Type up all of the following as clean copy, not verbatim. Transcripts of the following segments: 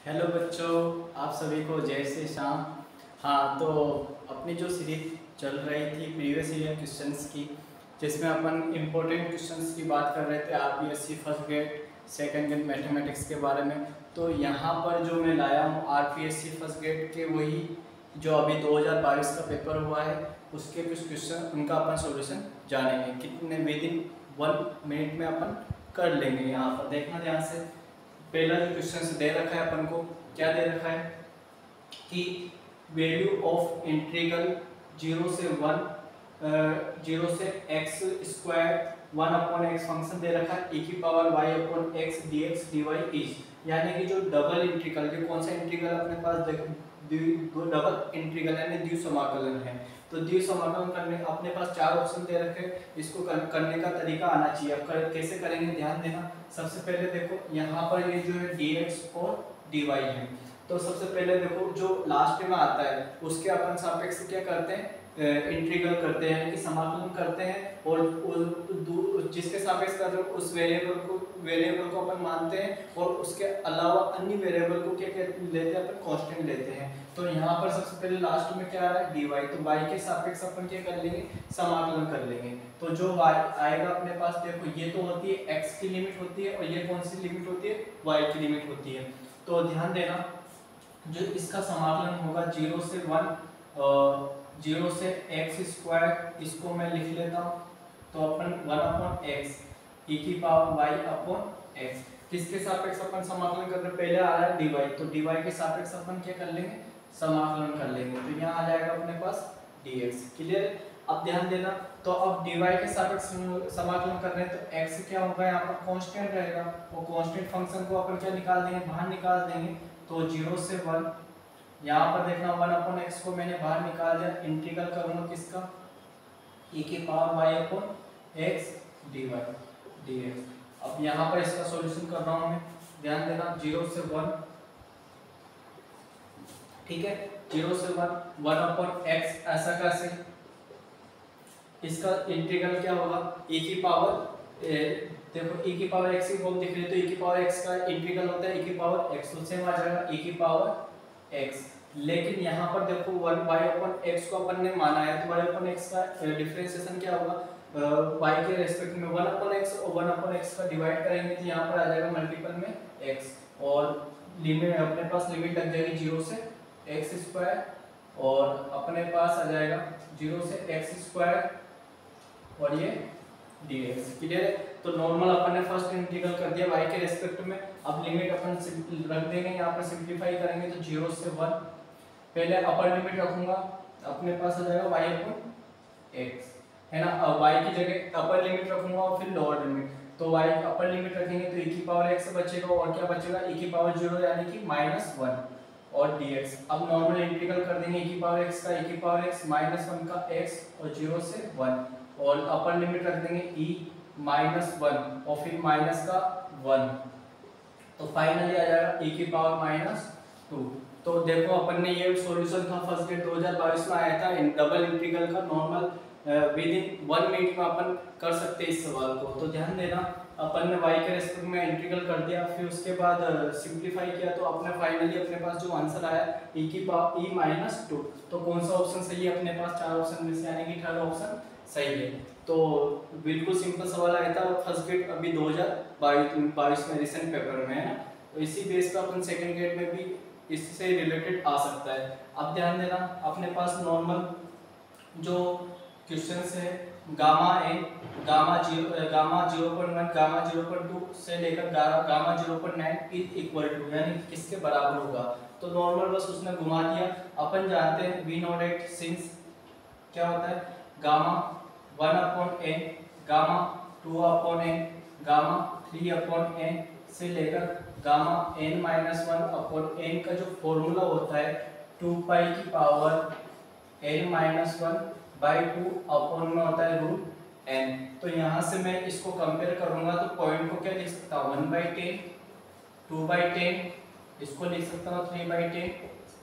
Hello बच्चों, आप सभी को जय श्री श्याम। हाँ, तो अपनी जो सीरीज चल रही थी प्रीवियस ईयर क्वेश्चंस की, जिसमें अपन इम्पोर्टेंट क्वेश्चंस की बात कर रहे थे RPSC first grade second grade mathematics के बारे में। तो यहाँ पर जो मैं लाया हूँ आरपीएससी फर्स्ट ग्रेड के वही जो अभी 2022 का पेपर हुआ है उसके कुछ क्वेश्चन, उनका अपन सॉल्यूशन जानेंगे कितने विद इन 1 मिनट में अपन कर लेंगे। यहाँ पर देखना ध्यान से। पहला जो क्वेश्चन दे रखा है अपन को, क्या दे रखा है कि वैल्यू ऑफ इंटीग्रल 0 से 1 0 से x स्क्वायर 1/x फंक्शन दे रखा है e की power y/x dx dy is, यानी कि जो डबल इंटीग्रल, जो कौन सा इंटीग्रल अपने पास दो डबल इंटीग्रल यानी द्विसमाकलन है। तो द्विसमाकलन करने अपने पास 4 ऑप्शन दे रखे हैं, इसको करने का तरीका आना चाहिए। अब कैसे करेंगे ध्यान देना। सबसे पहले देखो यहाँ पर ये जो है dx और dy है, तो सबसे पहले देखो जो लास्ट में आता है उसके अपन सापेक्ष क्या करते हैं, इंटीग्रल करते हैं यानी कि समाकलन करते हैं, और जिसके सापेक्ष कर रहे हो उस वेरिएबल को अपन मानते हैं, और उसके अलावा अन्य वेरिएबल को क्या लेते हैं अपन, कांस्टेंट लेते हैं। तो यहाँ पर सबसे पहले लास्ट में क्या आ रहा है dy, तो y के सापेक्ष अपन क्या कर लेंगे, समाकलन कर लेंगे। तो जो y आएगा अपने पास, देखो ये तो होती है x की लिमिट होती है, और ये कौन सी लिमिट होती है, y की लिमिट होती है। तो ध्यान देना, जो इसका समाकलन होगा 0 से 1 0 से x स्क्वायर, इसको मैं लिख लेता हूँ। तो अपन 1/x e की पावर y/x, किसके सापेक्ष अपन समाकलन कर रहे हैं, पहले आ रहा है dy, तो dy के सापेक्ष अपन क्या कर लेंगे, समाकलन कर लेंगे। तो यहाँ आ जाएगा अपने पास dx। क्लियर है। अब ध्यान देना, तो अब dy के सापेक्ष समाकलन कर रहे हैं तो x क्या होगा, यहाँ पर कांस्टेंट रहेगा, वो कांस्टेंट फंक्शन को अपन क्या निकाल देंगे, बाहर निकाल देंगे। तो 0 से 1, यहाँ पर देखना 1/x को मैंने बाहर निकाल दिया, इंटीग्रल करूंगा किसका, e की पावर y/x dx। अब यहाँ पर इसका सॉल्यूशन कर रहा हूँ मैं, ध्यान देना 0 से 1, ठीक है, 0 से 1/x, ऐसा कैसे, इसका इंटीग्रल क्या होगा, e की पावर देखो e की पावर x की फॉर्म दिख रही है, तो e की पावर x का इंटीग्रल होता है e की पावर x, तो सेम आ जाएगा e की पावर x। लेकिन यहाँ पर देखो 1y/x को अपन ने माना है, तो y/x का डिफरेंशिएशन क्या होगा, y के रेस्पेक्ट में 1/x और 1/x का डिवाइड करेंगे, तो यहाँ पर आ जाएगा मल्टीपल में x, और लिमिट अपने पास लिमिट लग जाएगी 0 से x स्क्वायर, और अपने पास आ जाएगा 0 से x स्क्वायर और ये dx। क्लियर है। तो नॉर्मल अपन ने फर्स्ट इंटीग्रल कर दिया y के रेस्पेक्ट में, अब लिमिट अपन रख देंगे, यहाँ पर सिंपलीफाई करेंगे तो 0 से 1, पहले अपर लिमिट रखूंगा, अपने पास आ जाएगा y/x, है ना। y की जगह अपर लिमिट रखूंगा और फिर लोअर लिमिट, तो y अपर लिमिट रखेंगे तो e की पावर x बचेगा, और क्या बचेगा, e की पावर 0 यानी कि -1 और dx। अब नॉर्मल इंटीग्रल कर देंगे e की पावर x का, e की पावर x -1 का x और 0 से 1, और अपर लिमिट रख देंगे e -1 और फिर माइनस का 1, तो फाइनली आ जाएगा e की पावर -2। तो देखो अपन ने ये सॉल्यूशन था फर्स्ट ग्रेड 2022 में आया था, डबल इंटीग्रल का, नॉर्मल विद इन 1 मिनट में अपन कर सकते हैं इस सवाल को। तो ध्यान देना, अपन ने y के रेस्पेक्ट में इंटीग्रल कर दिया, फिर उसके बाद सिंपलीफाई किया, तो अपने फाइनली अपने पास जो आंसर आया e की पावर e-2। तो कौन सा ऑप्शन सही है अपने पास 4 ऑप्शन में से, यानी कि थर्ड ऑप्शन सही है। तो बिल्कुल सिंपल सवाल आया था फर्स्ट ग्रेड अभी 2022 में रिसेंट पेपर में, है ना। तो इसी बेस पर अपन सेकंड ग्रेड में भी इससे रिलेटेड आ सकता है। अब ध्यान देना, अपने पास नॉर्मल जो क्वेश्चंस है गामा 0.1 गामा 0.2 से लेकर गामा 0.9 इज इक्वल टू, यानी किसके बराबर होगा। तो नॉर्मल बस उसने घुमा दिया, अपन जानते हैं v0 सिंस क्या होता है, gamma 1/n, gamma 2/n, gamma 3/n से लेकर गामा n-1/n का जो फॉर्मूला होता है 2 पाई की पावर n-1/2 अपॉन में होता है √n। तो यहाँ से मैं इसको कंपेयर करूंगा तो पॉइंट को क्या लिख सकता हूँ, 1/10, 2/10, इसको लिख सकता हूँ 3/10,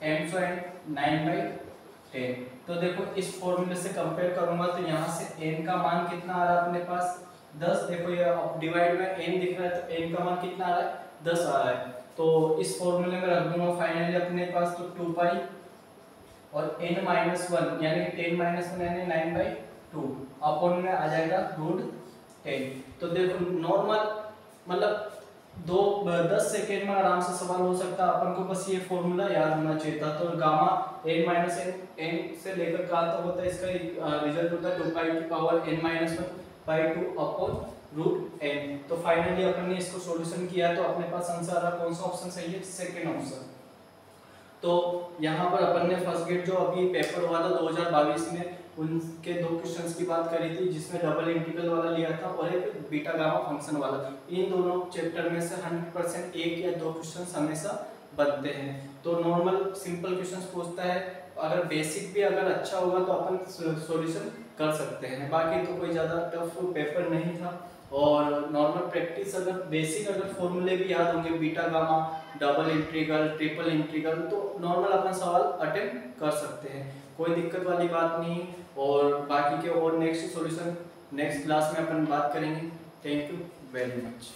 n सो n 9/10। तो देखो इस फॉर्मूले से कंपेयर करूंगा तो यहाँ से n का मान कितना आ रहा है अपने पास 10, देखो ये डिवाइड में n दिख रहा है तो n का मान कितना आ रहा है 10 आ रहा है। तो इस फॉर्मूले में रख दूंगा फाइनली अपने पास तो 2 पाई और n माइनस 1 यानी 10 माइनस 1 यानी 9/2 अपॉन में आ जाएगा रूट 10। तो देखो नॉर्मल मतलब 10 सेकेंड में आराम से सवाल हो सकता है, अपन को बस ये फॉर्मूला याद होना चाहिए था। तो गामा n माइनस n से लेकर कहाँ तक होता है इसका रिजल्ट होता है 2 पाई की power n minus 1/2 upon root n। तो फाइनली अपन ने इसको सॉल्यूशन किया तो अपने पास आंसर आ रहा कौन सा ऑप्शन सही है, सेकंड ऑप्शन। तो यहाँ पर अपन ने फर्स्ट गेट जो अभी पेपर हुआ था 2022 में उनके 2 क्वेश्चंस की बात करी थी, जिसमें डबल इंटीग्रल वाला लिया था और एक बीटा गामा फंक्शन वाला। इन दोनों चैप्टर में से 100% एक या 2 क्वेश्चंस हमेशा बनते हैं। तो नॉर्मल सिंपल क्वेश्चंस पूछता है, अगर बेसिक भी अगर अच्छा होगा तो अपन सॉल्यूशन कर सकते हैं। बाकी तो कोई ज़्यादा टफ पेपर नहीं था। और नॉर्मल प्रैक्टिस अगर बेसिक अगर फॉर्मूले भी याद होंगे, beta gamma, double integral, triple integral, तो नॉर्मल अपन सवाल अटेम्प्ट कर सकते हैं, कोई दिक्कत वाली बात नहीं। और बाकी के और नेक्स्ट सॉल्यूशन नेक्स्ट क्लास में अपन बात करेंगे। Thank you very much.